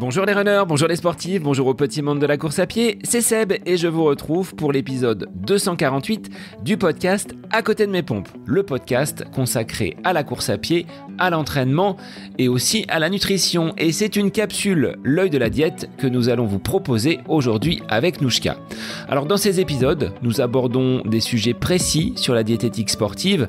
Bonjour les runners, bonjour les sportifs, bonjour au petit monde de la course à pied, c'est Seb et je vous retrouve pour l'épisode 248 du podcast À côté de mes pompes, le podcast consacré à la course à pied, à l'entraînement et aussi à la nutrition. Et c'est une capsule, l'œil de la diète, que nous allons vous proposer aujourd'hui avec Nouchka. Alors dans ces épisodes, nous abordons des sujets précis sur la diététique sportive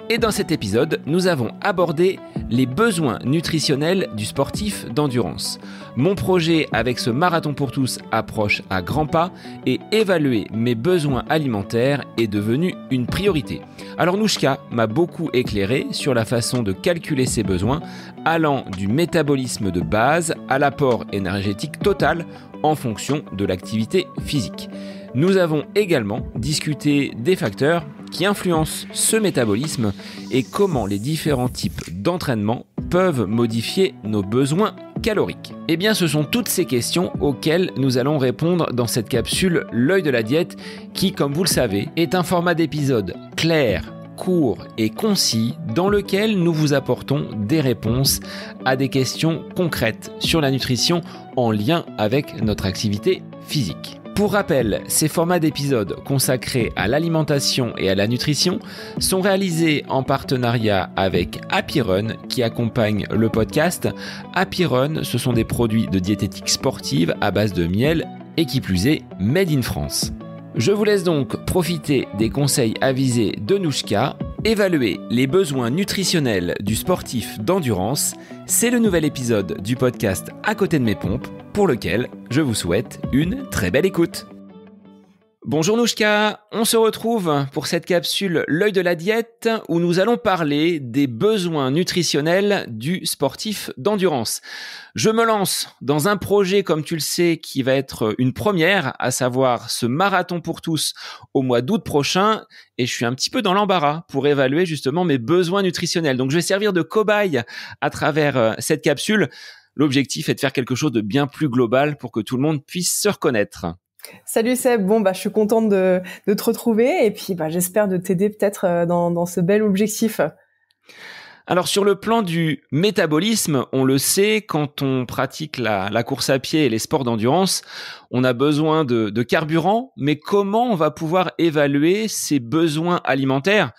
et dans cet épisode, nous avons abordé les besoins nutritionnels du sportif d'endurance. Mon projet avec ce marathon pour tous approche à grands pas et évaluer mes besoins alimentaires est devenu une priorité. Alors Nouchka m'a beaucoup éclairé sur la façon de calculer ces besoins, allant du métabolisme de base à l'apport énergétique total en fonction de l'activité physique. Nous avons également discuté des facteurs qui influencent ce métabolisme et comment les différents types d'entraînement peuvent modifier nos besoins caloriques. Eh bien, ce sont toutes ces questions auxquelles nous allons répondre dans cette capsule L'œil de la diète qui, comme vous le savez, est un format d'épisode clair, court et concis dans lequel nous vous apportons des réponses à des questions concrètes sur la nutrition en lien avec notre activité physique. Pour rappel, ces formats d'épisodes consacrés à l'alimentation et à la nutrition sont réalisés en partenariat avec Happy Run qui accompagne le podcast. Happy Run, ce sont des produits de diététique sportive à base de miel et qui plus est, made in France. Je vous laisse donc profiter des conseils avisés de Nouchka. Évaluer les besoins nutritionnels du sportif d'endurance, c'est le nouvel épisode du podcast À côté de mes pompes, pour lequel je vous souhaite une très belle écoute. Bonjour Nouchka, on se retrouve pour cette capsule L'œil de la diète où nous allons parler des besoins nutritionnels du sportif d'endurance. Je me lance dans un projet, comme tu le sais, qui va être une première, à savoir ce marathon pour tous au mois d'août prochain et je suis un petit peu dans l'embarras pour évaluer justement mes besoins nutritionnels. Donc je vais servir de cobaye à travers cette capsule. L'objectif est de faire quelque chose de bien plus global pour que tout le monde puisse se reconnaître. Salut Seb, je suis contente de te retrouver et puis j'espère de t'aider peut-être dans ce bel objectif. Alors sur le plan du métabolisme, on le sait, quand on pratique la course à pied et les sports d'endurance, on a besoin de carburant, mais comment on va pouvoir évaluer ces besoins alimentaires ?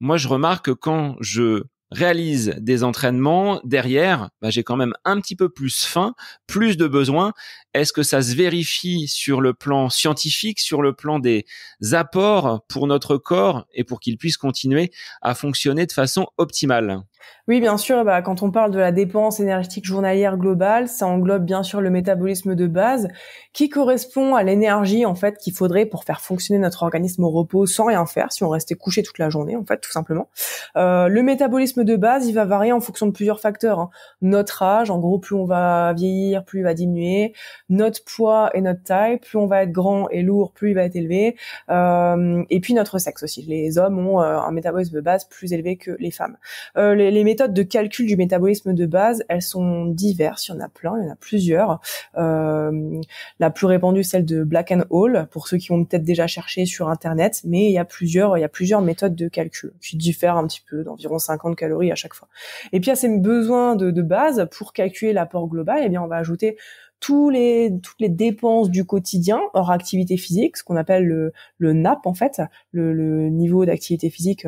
Moi, je remarque que quand je réalise des entraînements, derrière, j'ai quand même un petit peu plus faim, plus de besoins. Est-ce que ça se vérifie sur le plan scientifique, sur le plan des apports pour notre corps et pour qu'il puisse continuer à fonctionner de façon optimale ? Oui, bien sûr, quand on parle de la dépense énergétique journalière globale, ça englobe bien sûr le métabolisme de base qui correspond à l'énergie en fait qu'il faudrait pour faire fonctionner notre organisme au repos sans rien faire, si on restait couché toute la journée en fait, tout simplement. Le métabolisme de base, il va varier en fonction de plusieurs facteurs. Notre âge, en gros, plus on va vieillir, plus il va diminuer. Notre poids et notre taille, plus on va être grand et lourd, plus il va être élevé. Et puis notre sexe aussi. Les hommes ont un métabolisme de base plus élevé que les femmes. Les méthodes de calcul du métabolisme de base, elles sont diverses. Il y en a plein, il y en a plusieurs. La plus répandue, celle de Black and Hall, pour ceux qui ont peut-être déjà cherché sur Internet, mais il y a plusieurs méthodes de calcul qui diffèrent un petit peu, d'environ 50 calories à chaque fois. Et puis à ces besoins de base, pour calculer l'apport global, on va ajouter toutes les dépenses du quotidien hors activité physique, ce qu'on appelle le NAP en fait, le niveau d'activité physique.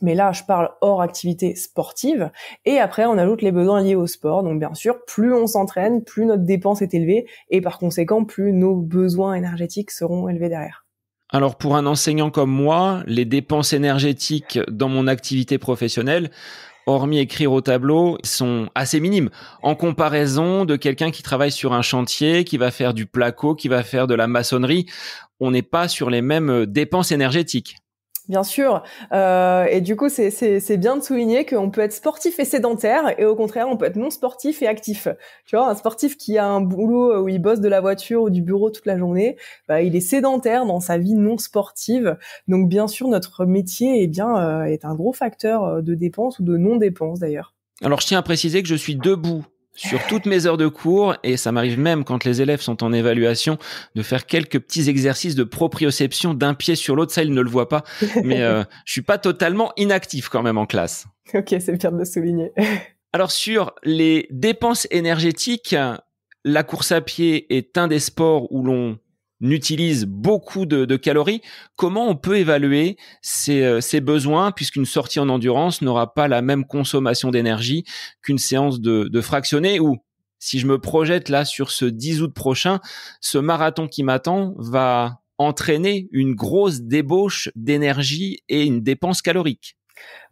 Mais là, je parle hors activité sportive. Et après, on ajoute les besoins liés au sport. Donc, bien sûr, plus on s'entraîne, plus notre dépense est élevée. Et par conséquent, plus nos besoins énergétiques seront élevés derrière. Alors, pour un enseignant comme moi, les dépenses énergétiques dans mon activité professionnelle, hormis écrire au tableau, sont assez minimes en comparaison de quelqu'un qui travaille sur un chantier, qui va faire du placo, qui va faire de la maçonnerie. On n'est pas sur les mêmes dépenses énergétiques. Bien sûr, et du coup c'est bien de souligner qu'on peut être sportif et sédentaire et au contraire on peut être non sportif et actif. Tu vois, un sportif qui a un boulot où il bosse de la voiture ou du bureau toute la journée, il est sédentaire dans sa vie non sportive. Donc bien sûr notre métier est un gros facteur de dépenses ou de non dépenses d'ailleurs. Alors je tiens à préciser que je suis debout sur toutes mes heures de cours et ça m'arrive même quand les élèves sont en évaluation de faire quelques petits exercices de proprioception d'un pied sur l'autre. Ça, ils ne le voient pas, mais je suis pas totalement inactif quand même en classe. Ok, c'est bien de le souligner. Alors sur les dépenses énergétiques, la course à pied est un des sports où l'on utilise beaucoup de calories. Comment on peut évaluer ces besoins puisqu'une sortie en endurance n'aura pas la même consommation d'énergie qu'une séance de fractionné ou si je me projette là sur ce 10 août prochain, ce marathon qui m'attend va entraîner une grosse débauche d'énergie et une dépense calorique.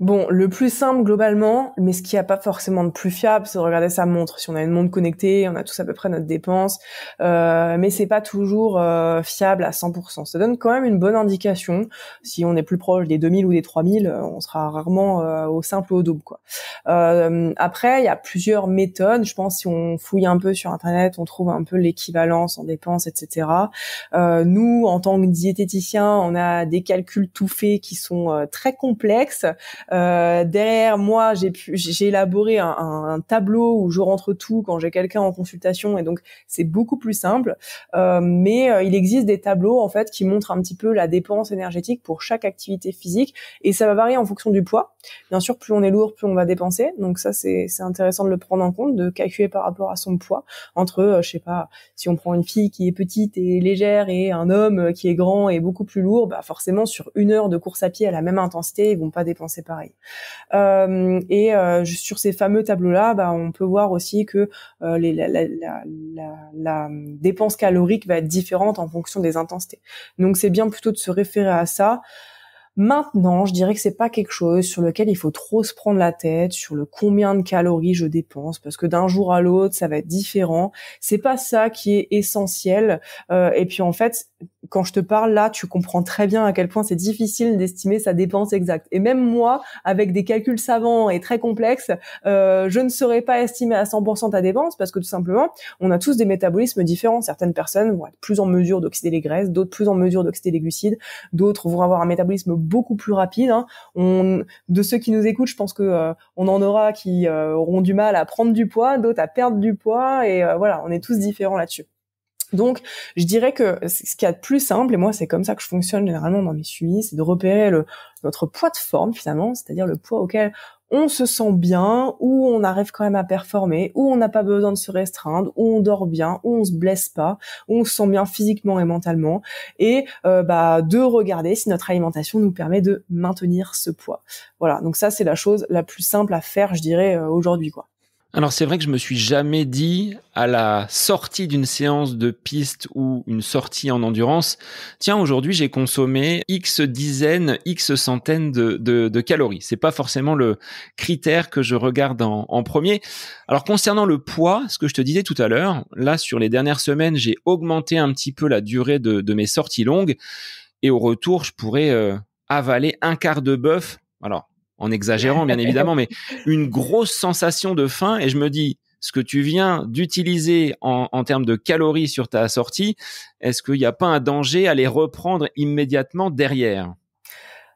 Bon, le plus simple globalement, mais ce qui a pas forcément de plus fiable, c'est de regarder sa montre. Si on a une montre connectée, on a tous à peu près notre dépense, mais c'est pas toujours fiable à 100%. Ça donne quand même une bonne indication. Si on est plus proche des 2000 ou des 3000, on sera rarement au simple ou au double, quoi. Après, il y a plusieurs méthodes. Je pense si on fouille un peu sur Internet, on trouve un peu l'équivalence en dépenses, etc. Nous, en tant que diététiciens, on a des calculs tout faits qui sont très complexes. Derrière moi, j'ai élaboré un tableau où je rentre tout quand j'ai quelqu'un en consultation et donc c'est beaucoup plus simple. Mais il existe des tableaux en fait qui montrent un petit peu la dépense énergétique pour chaque activité physique et ça va varier en fonction du poids. Bien sûr, plus on est lourd, plus on va dépenser. Donc ça, c'est intéressant de le prendre en compte, de calculer par rapport à son poids. Entre, je sais pas, si on prend une fille qui est petite et légère et un homme qui est grand et beaucoup plus lourd, bah forcément sur 1 heure de course à pied à la même intensité, ils vont pas dépenser pareil. Sur ces fameux tableaux-là, bah on peut voir aussi que la dépense calorique va être différente en fonction des intensités. Donc c'est bien plutôt de se référer à ça. Maintenant, je dirais que c'est pas quelque chose sur lequel il faut trop se prendre la tête sur le combien de calories je dépense parce que d'un jour à l'autre, ça va être différent. C'est pas ça qui est essentiel. Et puis en fait, quand je te parle là, tu comprends très bien à quel point c'est difficile d'estimer sa dépense exacte. Et même moi, avec des calculs savants et très complexes, je ne saurais pas estimer à 100% ta dépense parce que tout simplement, on a tous des métabolismes différents. Certaines personnes vont être plus en mesure d'oxyder les graisses, d'autres plus en mesure d'oxyder les glucides, d'autres vont avoir un métabolisme beaucoup plus rapide. Hein. De ceux qui nous écoutent, je pense que on en aura qui auront du mal à prendre du poids, d'autres à perdre du poids, et voilà, on est tous différents là-dessus. Donc, je dirais que ce qu'il y a de plus simple, et moi c'est comme ça que je fonctionne généralement dans mes suivis, c'est de repérer notre poids de forme finalement, c'est-à-dire le poids auquel on se sent bien, où on arrive quand même à performer, où on n'a pas besoin de se restreindre, où on dort bien, où on se blesse pas, où on se sent bien physiquement et mentalement, et de regarder si notre alimentation nous permet de maintenir ce poids. Voilà, donc ça c'est la chose la plus simple à faire, je dirais, aujourd'hui, quoi. Alors c'est vrai que je me suis jamais dit à la sortie d'une séance de piste ou une sortie en endurance, tiens aujourd'hui j'ai consommé X dizaines, X centaines de calories. C'est pas forcément le critère que je regarde en premier. Alors concernant le poids, ce que je te disais tout à l'heure, là sur les dernières semaines j'ai augmenté un petit peu la durée de mes sorties longues et au retour je pourrais avaler un quart de bœuf. Alors en exagérant bien évidemment, mais une grosse sensation de faim et je me dis, ce que tu viens d'utiliser en termes de calories sur ta sortie, est-ce qu'il n'y a pas un danger à les reprendre immédiatement derrière ?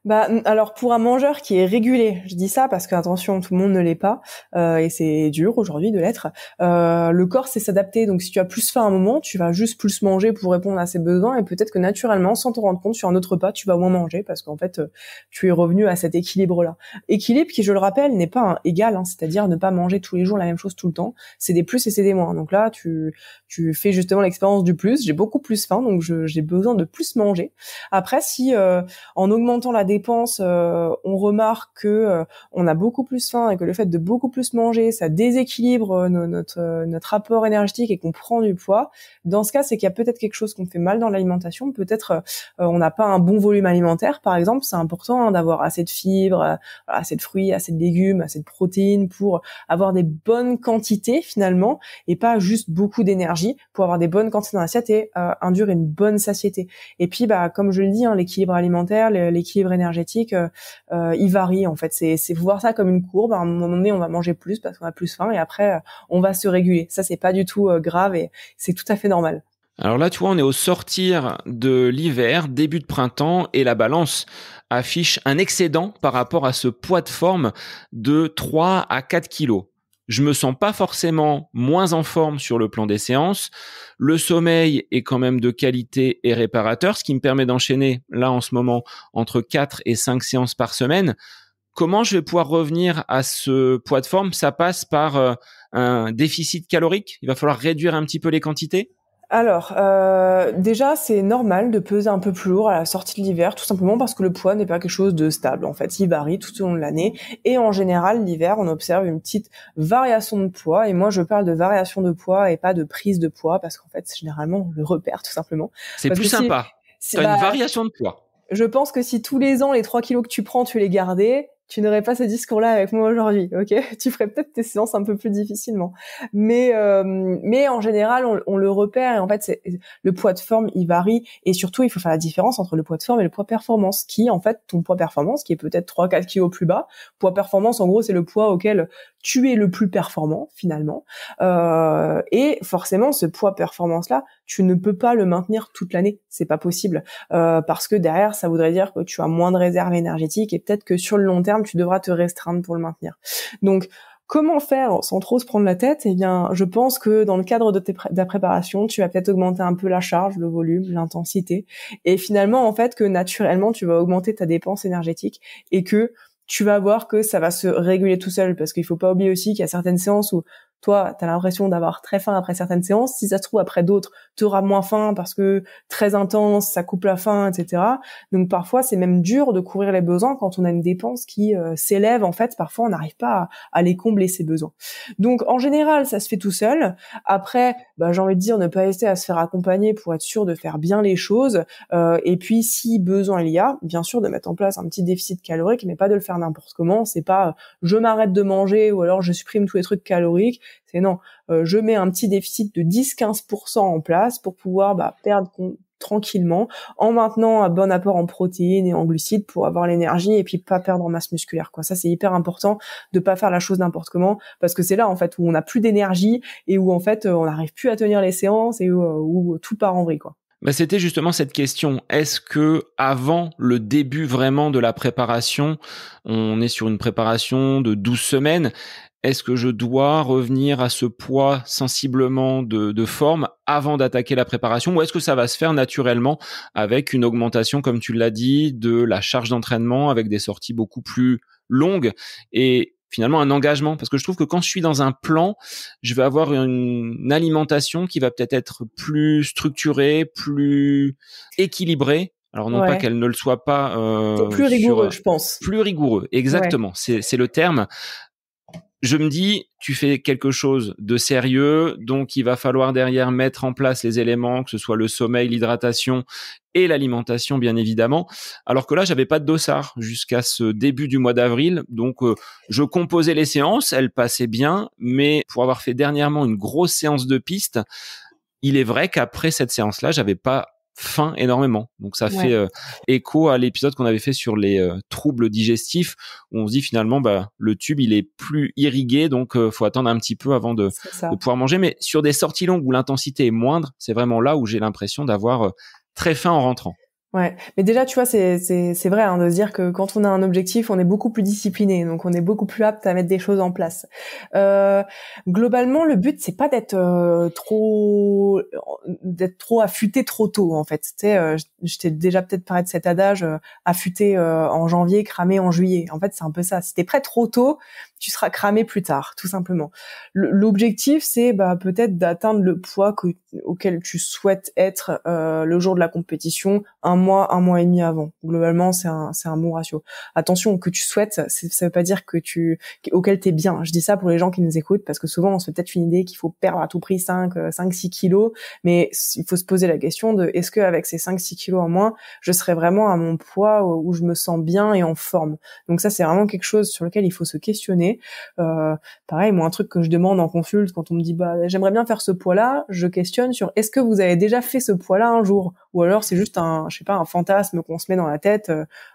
Alors pour un mangeur qui est régulé, je dis ça parce que attention, tout le monde ne l'est pas et c'est dur aujourd'hui de l'être. Le corps sait s'adapter, donc si tu as plus faim à un moment, tu vas juste plus manger pour répondre à ses besoins et peut-être que naturellement, sans te rendre compte, sur un autre repas, tu vas moins manger parce qu'en fait, tu es revenu à cet équilibre-là. Équilibre qui, je le rappelle, n'est pas un égal, hein, c'est-à-dire ne pas manger tous les jours la même chose tout le temps. C'est des plus et c'est des moins. Donc là, tu fais justement l'expérience du plus. J'ai beaucoup plus faim, donc j'ai besoin de plus manger. Après, si en augmentant la dépense, on remarque que on a beaucoup plus faim et que le fait de beaucoup plus manger, ça déséquilibre notre rapport énergétique et qu'on prend du poids. Dans ce cas, c'est qu'il y a peut-être quelque chose qu'on fait mal dans l'alimentation. Peut-être on n'a pas un bon volume alimentaire, par exemple. C'est important d'avoir assez de fibres, assez de fruits, assez de légumes, assez de protéines pour avoir des bonnes quantités finalement et pas juste beaucoup d'énergie pour avoir des bonnes quantités dans l'assiette et induire une bonne satiété. Et puis, comme je le dis, hein, l'équilibre alimentaire, l'équilibre énergétique, il varie en fait. C'est voir ça comme une courbe. À un moment donné, on va manger plus parce qu'on a plus faim et après, on va se réguler. Ça, c'est pas du tout grave et c'est tout à fait normal. Alors là, tu vois, on est au sortir de l'hiver, début de printemps, et la balance affiche un excédent par rapport à ce poids de forme de 3 à 4 kilos. Je me sens pas forcément moins en forme sur le plan des séances. Le sommeil est quand même de qualité et réparateur, ce qui me permet d'enchaîner, là en ce moment, entre 4 et 5 séances par semaine. comment je vais pouvoir revenir à ce poids de forme? Ça passe par un déficit calorique? Il va falloir réduire un petit peu les quantités? Alors, déjà, c'est normal de peser un peu plus lourd à la sortie de l'hiver, tout simplement parce que le poids n'est pas quelque chose de stable. En fait, il varie tout au long de l'année. Et en général, l'hiver, on observe une petite variation de poids. Et moi, je parle de variation de poids et pas de prise de poids parce qu'en fait, généralement, on le repère tout simplement. C'est Parce plus que sympa. Tu as une variation de poids. Je pense que si tous les ans, les 3 kilos que tu prends, tu les gardais, tu n'aurais pas ce discours-là avec moi aujourd'hui, ok? Tu ferais peut-être tes séances un peu plus difficilement. Mais en général, on le repère et en fait, le poids de forme, il varie et surtout, il faut faire la différence entre le poids de forme et le poids performance qui, en fait, ton poids performance, qui est peut-être 3-4 kilos plus bas. Poids performance, en gros, c'est le poids auquel tu es le plus performant, finalement. Et forcément, ce poids performance-là, tu ne peux pas le maintenir toute l'année. C'est pas possible. Parce que derrière, ça voudrait dire que tu as moins de réserves énergétiques et peut-être que sur le long terme, tu devras te restreindre pour le maintenir. Donc, comment faire sans trop se prendre la tête? Eh bien, je pense que dans le cadre de ta préparation, tu vas peut-être augmenter un peu la charge, le volume, l'intensité. Et finalement, en fait, que naturellement, tu vas augmenter ta dépense énergétique et que tu vas voir que ça va se réguler tout seul. Parce qu'il faut pas oublier aussi qu'il y a certaines séances où toi, t'as l'impression d'avoir très faim après certaines séances. Si ça se trouve, après d'autres, t'auras moins faim parce que très intense, ça coupe la faim, etc. Donc parfois, c'est même dur de couvrir les besoins quand on a une dépense qui s'élève. En fait, parfois, on n'arrive pas à les combler, ces besoins. Donc, en général, ça se fait tout seul. Après, j'ai envie de dire, ne pas hésiter à se faire accompagner pour être sûr de faire bien les choses. Et puis, si besoin il y a, bien sûr, de mettre en place un petit déficit calorique, mais pas de le faire n'importe comment. C'est pas je m'arrête de manger ou alors je supprime tous les trucs caloriques. C'est non, je mets un petit déficit de 10-15% en place pour pouvoir perdre tranquillement en maintenant un bon apport en protéines et en glucides pour avoir l'énergie et puis pas perdre en masse musculaire, quoi. Ça, c'est hyper important de pas faire la chose n'importe comment parce que c'est là en fait où on n'a plus d'énergie et où en fait on n'arrive plus à tenir les séances et où tout part en vrille, quoi. C'était justement cette question. Est-ce que avant le début vraiment de la préparation, on est sur une préparation de 12 semaines, est-ce que je dois revenir à ce poids sensiblement de forme avant d'attaquer la préparation ou est-ce que ça va se faire naturellement avec une augmentation, comme tu l'as dit, de la charge d'entraînement avec des sorties beaucoup plus longues et finalement un engagement? Parce que je trouve que quand je suis dans un plan, je vais avoir une alimentation qui va peut-être être plus structurée, plus équilibrée. Alors non pas qu'elle ne le soit pas plus rigoureux, je pense. Plus rigoureux, exactement. Ouais. C'est le terme. Je me dis, tu fais quelque chose de sérieux, donc il va falloir derrière mettre en place les éléments, que ce soit le sommeil, l'hydratation et l'alimentation, bien évidemment. Alors que là, j'avais pas de dossard jusqu'à ce début du mois d'avril, donc je composais les séances, elles passaient bien, mais pour avoir fait dernièrement une grosse séance de piste, il est vrai qu'après cette séance-là, j'avais pas faim énormément. Donc ça fait écho à l'épisode qu'on avait fait sur les troubles digestifs où on se dit finalement le tube il est plus irrigué donc faut attendre un petit peu avant de pouvoir manger. Mais sur des sorties longues où l'intensité est moindre, c'est vraiment là où j'ai l'impression d'avoir très faim en rentrant. Ouais, mais déjà tu vois c'est vrai de se dire que quand on a un objectif, on est beaucoup plus discipliné, donc on est beaucoup plus apte à mettre des choses en place. Globalement, le but c'est pas d'être trop affûté trop tôt en fait. Tu sais, je t'ai déjà peut-être parlé de cet adage affûté en janvier, cramé en juillet. En fait, c'est un peu ça. Si t'es prêt trop tôt, tu seras cramé plus tard, tout simplement. L'objectif, c'est peut-être d'atteindre le poids auquel tu souhaites être le jour de la compétition, un mois et demi avant. Globalement, c'est un bon ratio. Attention, que tu souhaites, ça veut pas dire auquel t'es bien. Je dis ça pour les gens qui nous écoutent, parce que souvent, on se fait peut-être une idée qu'il faut perdre à tout prix 5-6 kilos, mais il faut se poser la question de est-ce qu'avec ces 5-6 kilos en moins, je serai vraiment à mon poids où je me sens bien et en forme. Donc ça, c'est vraiment quelque chose sur lequel il faut se questionner. Pareil, moi un truc que je demande en consulte quand on me dit j'aimerais bien faire ce poids-là, je questionne sur est-ce que vous avez déjà fait ce poids-là un jour, ou alors c'est juste un fantasme qu'on se met dans la tête,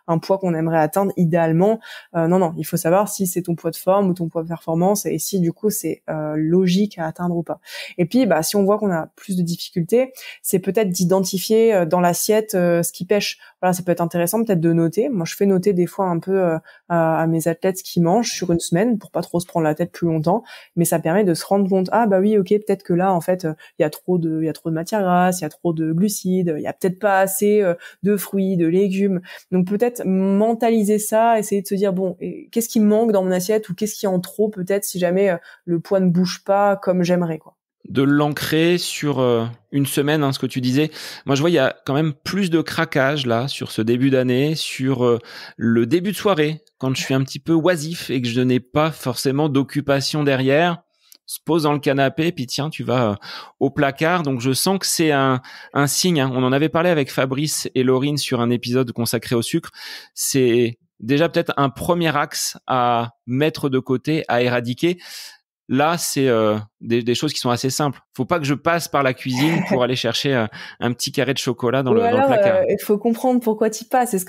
un poids qu'on aimerait atteindre idéalement. Non, il faut savoir si c'est ton poids de forme ou ton poids de performance et si du coup c'est logique à atteindre ou pas. Et puis si on voit qu'on a plus de difficultés, c'est peut-être d'identifier dans l'assiette ce qui pêche. Voilà, ça peut être intéressant peut-être de noter. Moi je fais noter des fois un peu à mes athlètes ce qu'ils mangent sur une semaine pour pas trop se prendre la tête plus longtemps, mais ça permet de se rendre compte oui, OK, peut-être que là en fait il y a trop de matière grasse, il y a trop de glucides, il y a peut-être pas assez de fruits, de légumes. Donc peut-être mentaliser ça, essayer de se dire bon, qu'est-ce qui me manque dans mon assiette ou qu'est-ce qui est en trop peut-être si jamais le poids ne bouge pas comme j'aimerais, quoi. De l'ancrer sur une semaine, ce que tu disais. Moi, je vois, il y a quand même plus de craquage là sur ce début d'année, sur le début de soirée, quand je suis un petit peu oisif et que je n'ai pas forcément d'occupation derrière. Se pose dans le canapé, puis tiens, tu vas au placard. Donc, je sens que c'est un signe. On en avait parlé avec Fabrice et Laurine sur un épisode consacré au sucre. C'est déjà peut-être un premier axe à mettre de côté, à éradiquer. Là, c'est des choses qui sont assez simples. Faut pas que je passe par la cuisine pour aller chercher un petit carré de chocolat dans le placard. Il faut comprendre pourquoi tu passes. Est-ce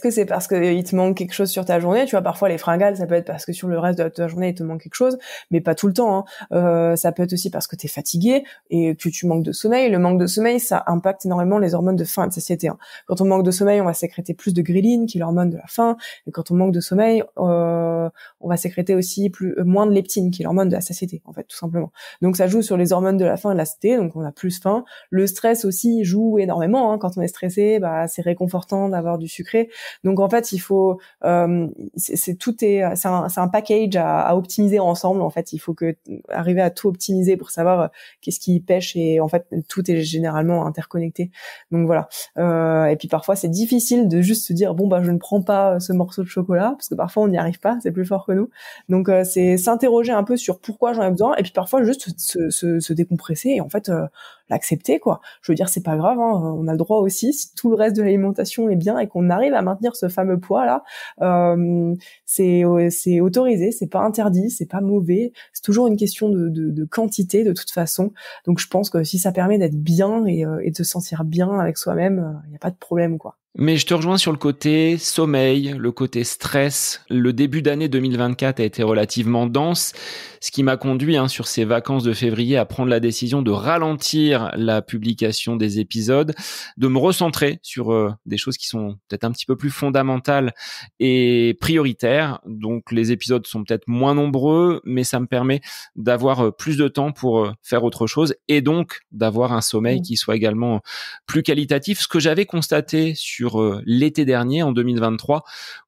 que c'est parce que il te manque quelque chose sur ta journée? Tu vois, parfois les fringales, ça peut être parce que sur le reste de ta journée, il te manque quelque chose, mais pas tout le temps, hein. Ça peut être aussi parce que t'es fatigué et que tu manques de sommeil. Le manque de sommeil, ça impacte énormément les hormones de faim et de satiété, hein. Quand on manque de sommeil, on va sécréter plus de ghrelin, qui est l'hormone de la faim. Et quand on manque de sommeil, on va sécréter aussi moins de leptine, qui est l'hormone de la satiété, en fait, tout simplement. Donc ça joue sur les hormones de la faim et de la satiété, donc on a plus faim. Le stress aussi joue énormément, hein. Quand on est stressé, c'est réconfortant d'avoir du sucré. Donc en fait, il faut c'est un package à optimiser ensemble. En fait, il faut arriver à tout optimiser pour savoir qu'est-ce qui pêche, et en fait tout est généralement interconnecté. Donc voilà. Et puis parfois c'est difficile de juste se dire bon je ne prends pas ce morceau de chocolat, parce que parfois on n'y arrive pas, c'est plus fort que nous. Donc c'est s'interroger un peu sur pourquoi j'en ai besoin, et puis parfois juste se décompresser et en fait l'accepter, quoi. Je veux dire, c'est pas grave, hein, on a le droit aussi, si tout le reste de l'alimentation est bien et qu'on arrive à maintenir ce fameux poids là, c'est autorisé, c'est pas interdit, c'est pas mauvais, c'est toujours une question de quantité de toute façon. Donc je pense que si ça permet d'être bien et de se sentir bien avec soi-même, il y a pas de problème, quoi. Mais je te rejoins sur le côté sommeil, le côté stress. Le début d'année 2024 a été relativement dense, ce qui m'a conduit sur ces vacances de février à prendre la décision de ralentir la publication des épisodes, de me recentrer sur des choses qui sont peut-être un petit peu plus fondamentales et prioritaires. Donc les épisodes sont peut-être moins nombreux, mais ça me permet d'avoir plus de temps pour faire autre chose et donc d'avoir un sommeil qui soit également plus qualitatif. Ce que j'avais constaté sur l'été dernier, en 2023,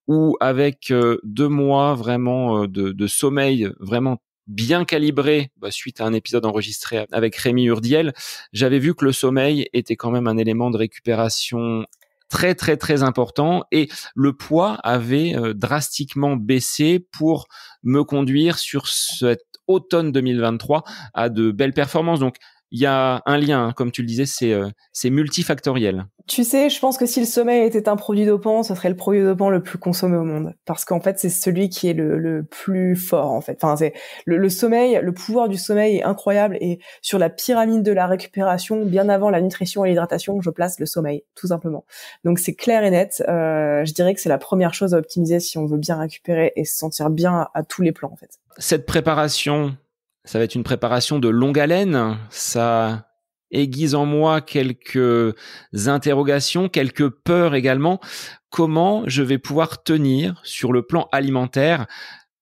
où avec 2 mois vraiment de sommeil vraiment bien calibré, suite à un épisode enregistré avec Rémi Urdiel, j'avais vu que le sommeil était quand même un élément de récupération très très très important, et le poids avait drastiquement baissé pour me conduire sur cet automne 2023 à de belles performances. Donc il y a un lien, comme tu le disais, c'est multifactoriel. Tu sais, je pense que si le sommeil était un produit dopant, ce serait le produit dopant le plus consommé au monde. Parce qu'en fait, c'est celui qui est le plus fort, en fait. Enfin, c'est le sommeil, le pouvoir du sommeil est incroyable. Et sur la pyramide de la récupération, bien avant la nutrition et l'hydratation, je place le sommeil, tout simplement. Donc c'est clair et net. Je dirais que c'est la première chose à optimiser si on veut bien récupérer et se sentir bien à tous les plans, en fait. Cette préparation, ça va être une préparation de longue haleine. Ça aiguise en moi quelques interrogations, quelques peurs également. Comment je vais pouvoir tenir sur le plan alimentaire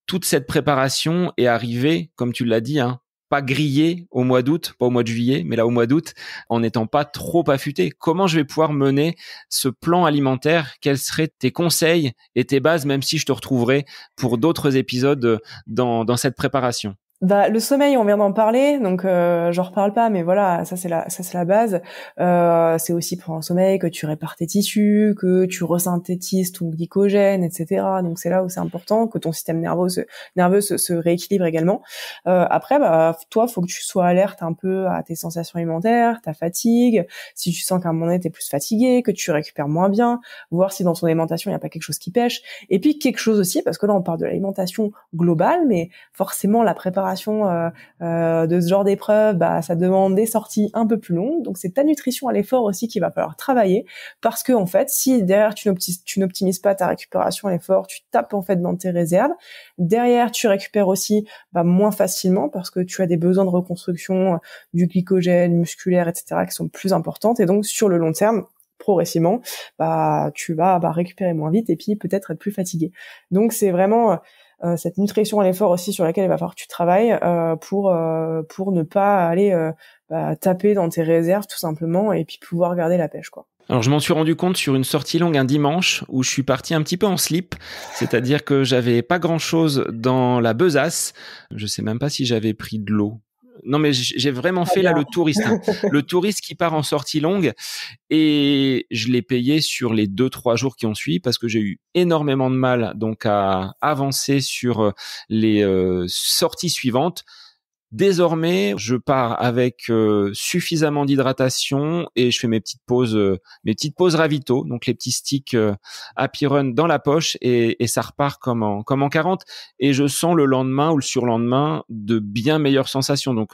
toute cette préparation et arriver, comme tu l'as dit, pas grillé au mois d'août, pas au mois de juillet, mais là au mois d'août, en n'étant pas trop affûté. Comment je vais pouvoir mener ce plan alimentaire? Quels seraient tes conseils et tes bases, même si je te retrouverai pour d'autres épisodes dans cette préparation? Le sommeil, on vient d'en parler, donc j'en reparle pas, mais voilà, ça c'est la base. C'est aussi pour un sommeil que tu répares tes tissus, que tu resynthétises ton glycogène, etc. Donc c'est là où c'est important que ton système nerveux se rééquilibre également. Après, toi, faut que tu sois alerte un peu à tes sensations alimentaires, ta fatigue. Si tu sens qu'à un moment donné t'es plus fatigué, que tu récupères moins bien, voir si dans ton alimentation il y a pas quelque chose qui pêche. Et puis quelque chose aussi, parce que là on parle de l'alimentation globale, mais forcément la préparation de ce genre d'épreuve, ça demande des sorties un peu plus longues. Donc c'est ta nutrition à l'effort aussi qu'il va falloir travailler, parce que en fait, si derrière tu n'optimises pas ta récupération à l'effort, tu tapes en fait dans tes réserves. Derrière, tu récupères aussi moins facilement parce que tu as des besoins de reconstruction du glycogène musculaire, etc., qui sont plus importantes. Et donc sur le long terme, progressivement, tu vas récupérer moins vite et puis peut-être être plus fatigué. Donc c'est vraiment cette nutrition à l'effort aussi sur laquelle il va falloir que tu travailles pour ne pas aller taper dans tes réserves tout simplement, et puis pouvoir garder la pêche, quoi. Alors, je m'en suis rendu compte sur une sortie longue un dimanche où je suis parti un petit peu en slip, c'est-à-dire que j'avais pas grand-chose dans la besace. Je sais même pas si j'avais pris de l'eau. Non, mais j'ai vraiment fait là le touriste, le touriste qui part en sortie longue, et je l'ai payé sur les 2-3 jours qui ont suivi parce que j'ai eu énormément de mal donc à avancer sur les sorties suivantes. Désormais, je pars avec suffisamment d'hydratation et je fais mes petites pauses ravito, donc les petits sticks Happy Run dans la poche, et ça repart comme en 40, et je sens le lendemain ou le surlendemain de bien meilleures sensations. Donc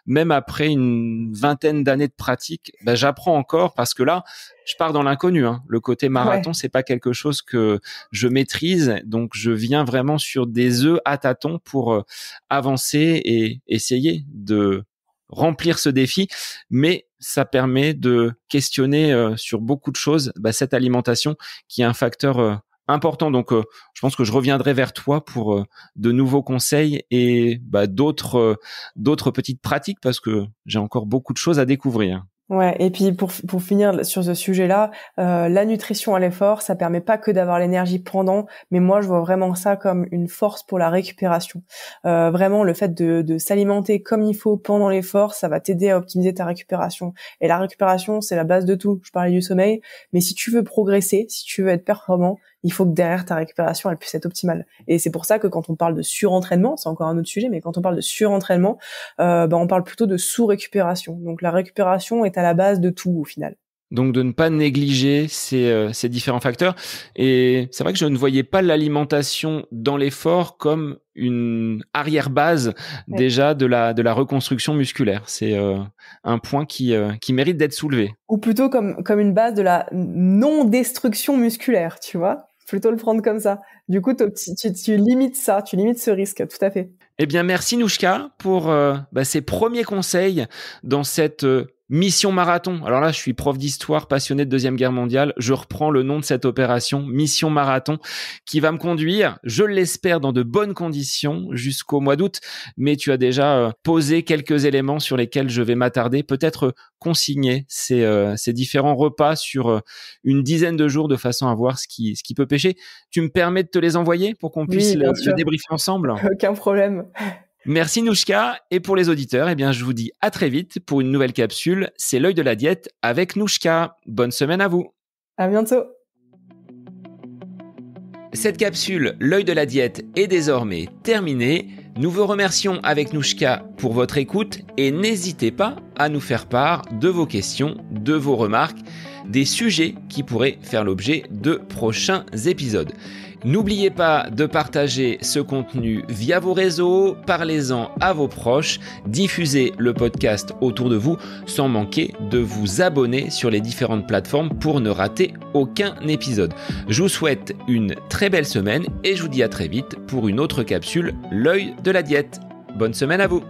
même après une vingtaine d'années de pratique, j'apprends encore, parce que là, je pars dans l'inconnu, hein. Le côté marathon, c'est pas quelque chose que je maîtrise, donc je viens vraiment sur des œufs à tâtons pour avancer et essayer de remplir ce défi. Mais ça permet de questionner sur beaucoup de choses cette alimentation qui est un facteur important. Donc je pense que je reviendrai vers toi pour de nouveaux conseils et d'autres petites pratiques, parce que j'ai encore beaucoup de choses à découvrir. Ouais, et puis pour finir sur ce sujet-là, la nutrition à l'effort, ça permet pas que d'avoir l'énergie pendant, mais moi je vois vraiment ça comme une force pour la récupération. Vraiment, le fait de s'alimenter comme il faut pendant l'effort, ça va t'aider à optimiser ta récupération. Et la récupération, c'est la base de tout. Je parlais du sommeil, mais si tu veux progresser, si tu veux être performant, il faut que derrière ta récupération, elle puisse être optimale. Et c'est pour ça que quand on parle de surentraînement, c'est encore un autre sujet, mais quand on parle de surentraînement, on parle plutôt de sous-récupération. Donc la récupération est à la base de tout au final. Donc de ne pas négliger ces différents facteurs. Et c'est vrai que je ne voyais pas l'alimentation dans l'effort comme une arrière-base déjà de la reconstruction musculaire. C'est un point qui mérite d'être soulevé. Ou plutôt comme une base de la non-destruction musculaire, tu vois. Plutôt le prendre comme ça. Du coup, tu limites ça, tu limites ce risque, tout à fait. Eh bien, merci Nouchka pour ces premiers conseils dans cette mission marathon. Alors là, je suis prof d'histoire, passionné de Deuxième Guerre mondiale. Je reprends le nom de cette opération, Mission Marathon, qui va me conduire, je l'espère, dans de bonnes conditions jusqu'au mois d'août. Mais tu as déjà posé quelques éléments sur lesquels je vais m'attarder. Peut-être consigner ces différents repas sur une dizaine de jours de façon à voir ce qui peut pêcher. Tu me permets de te les envoyer pour qu'on puisse le débriefer ensemble? Aucun problème. Merci Nouchka, et pour les auditeurs, je vous dis à très vite pour une nouvelle capsule. C'est l'œil de la diète avec Nouchka. Bonne semaine à vous. À bientôt. Cette capsule, l'œil de la diète, est désormais terminée. Nous vous remercions avec Nouchka pour votre écoute, et n'hésitez pas à nous faire part de vos questions, de vos remarques, des sujets qui pourraient faire l'objet de prochains épisodes. N'oubliez pas de partager ce contenu via vos réseaux, parlez-en à vos proches, diffusez le podcast autour de vous sans manquer de vous abonner sur les différentes plateformes pour ne rater aucun épisode. Je vous souhaite une très belle semaine et je vous dis à très vite pour une autre capsule, l'œil de la diète. Bonne semaine à vous!